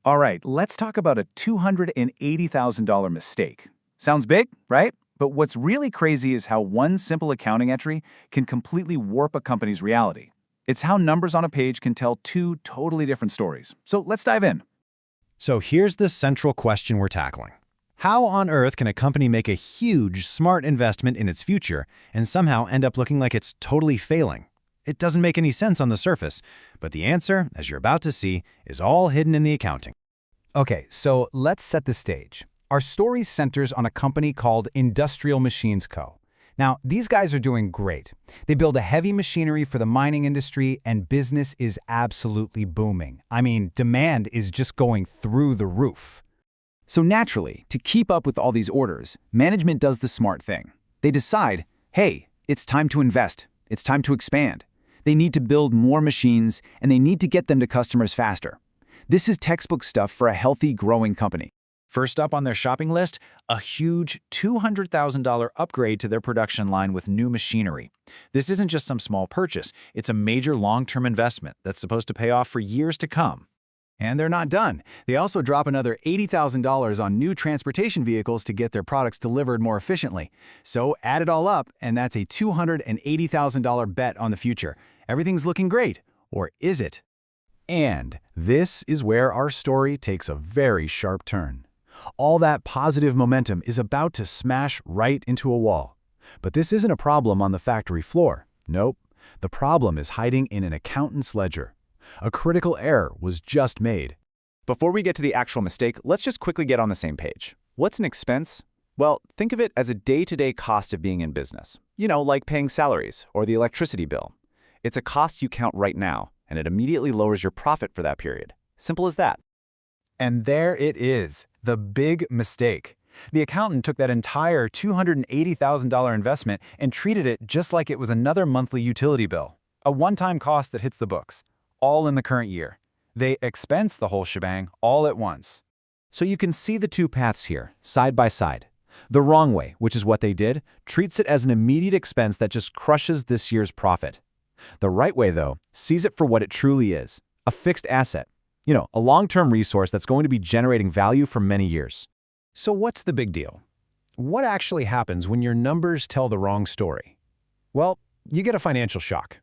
All right, let's talk about a $280,000 mistake. Sounds big, right? But what's really crazy is how one simple accounting entry can completely warp a company's reality. It's how numbers on a page can tell two totally different stories. So let's dive in. So here's the central question we're tackling. How on earth can a company make a huge, smart investment in its future and somehow end up looking like it's totally failing? It doesn't make any sense on the surface, but the answer, as you're about to see, is all hidden in the accounting. Okay, so let's set the stage. Our story centers on a company called Industrial Machines Co. Now, these guys are doing great. They build a heavy machinery for the mining industry, and business is absolutely booming. I mean, demand is just going through the roof. So naturally, to keep up with all these orders, management does the smart thing. They decide, hey, it's time to invest. It's time to expand. They need to build more machines, and they need to get them to customers faster. This is textbook stuff for a healthy, growing company. First up on their shopping list, a huge $200,000 upgrade to their production line with new machinery. This isn't just some small purchase, it's a major long-term investment that's supposed to pay off for years to come. And they're not done. They also drop another $80,000 on new transportation vehicles to get their products delivered more efficiently. So add it all up, and that's a $280,000 bet on the future. Everything's looking great, or is it? And this is where our story takes a very sharp turn. All that positive momentum is about to smash right into a wall. But this isn't a problem on the factory floor. Nope. The problem is hiding in an accountant's ledger. A critical error was just made. Before we get to the actual mistake, let's just quickly get on the same page. What's an expense? Well, think of it as a day-to-day cost of being in business. You know, like paying salaries or the electricity bill. It's a cost you count right now, and it immediately lowers your profit for that period. Simple as that. And there it is, the big mistake. The accountant took that entire $280,000 investment and treated it just like it was another monthly utility bill, a one-time cost that hits the books, all in the current year. They expense the whole shebang all at once. So you can see the two paths here, side by side. The wrong way, which is what they did, treats it as an immediate expense that just crushes this year's profit. The right way, though, sees it for what it truly is, a fixed asset. You know, a long-term resource that's going to be generating value for many years. So what's the big deal? What actually happens when your numbers tell the wrong story? Well, you get a financial shock.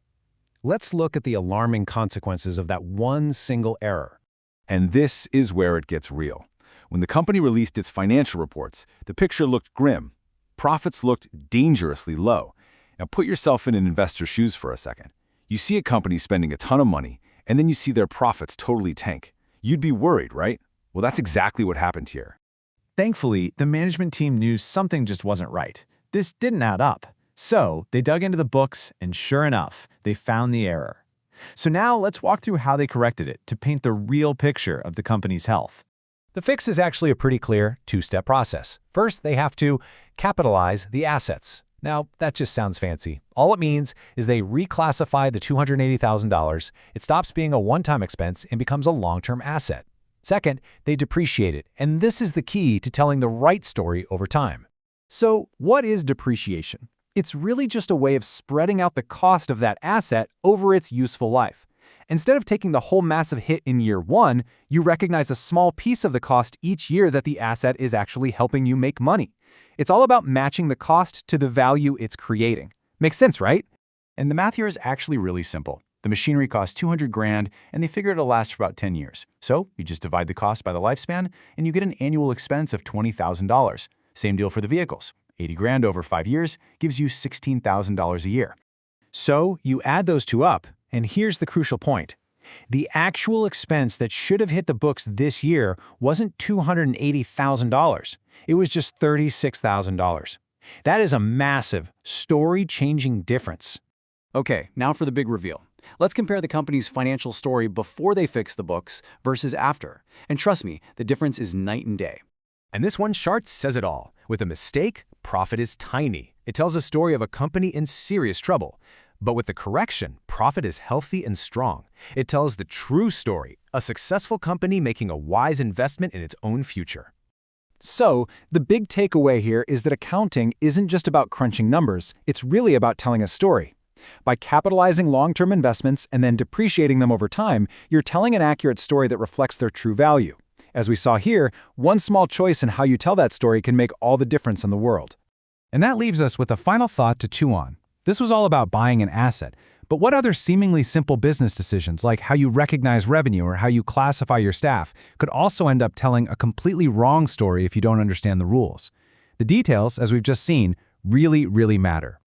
Let's look at the alarming consequences of that one single error. And this is where it gets real. When the company released its financial reports, the picture looked grim. Profits looked dangerously low. Now put yourself in an investor's shoes for a second. You see a company spending a ton of money, and then you see their profits totally tank. You'd be worried, right? Well, that's exactly what happened here. Thankfully, the management team knew something just wasn't right. This didn't add up. So they dug into the books, and sure enough, they found the error. So now let's walk through how they corrected it to paint the real picture of the company's health. The fix is actually a pretty clear two-step process. First, they have to capitalize the assets. Now, that just sounds fancy. All it means is they reclassify the $280,000. It stops being a one-time expense and becomes a long-term asset. Second, they depreciate it, and this is the key to telling the right story over time. So what is depreciation? It's really just a way of spreading out the cost of that asset over its useful life. Instead of taking the whole massive hit in year one, you recognize a small piece of the cost each year that the asset is actually helping you make money. It's all about matching the cost to the value it's creating. Makes sense, right? And the math here is actually really simple. The machinery costs $200,000, and they figure it'll last for about 10 years. So you just divide the cost by the lifespan, and you get an annual expense of $20,000. Same deal for the vehicles. $80,000 over 5 years gives you $16,000 a year. So you add those two up, and here's the crucial point. The actual expense that should have hit the books this year wasn't $280,000. It was just $36,000. That is a massive, story-changing difference. Okay, now for the big reveal. Let's compare the company's financial story before they fixed the books versus after. And trust me, the difference is night and day. And this one chart says it all. With a mistake, profit is tiny. It tells a story of a company in serious trouble. But with the correction, profit is healthy and strong. It tells the true story, a successful company making a wise investment in its own future. So, the big takeaway here is that accounting isn't just about crunching numbers, it's really about telling a story. By capitalizing long-term investments and then depreciating them over time, you're telling an accurate story that reflects their true value. As we saw here, one small choice in how you tell that story can make all the difference in the world. And that leaves us with a final thought to chew on. This was all about buying an asset, but what other seemingly simple business decisions, like how you recognize revenue or how you classify your staff, could also end up telling a completely wrong story if you don't understand the rules? The details, as we've just seen, really matter.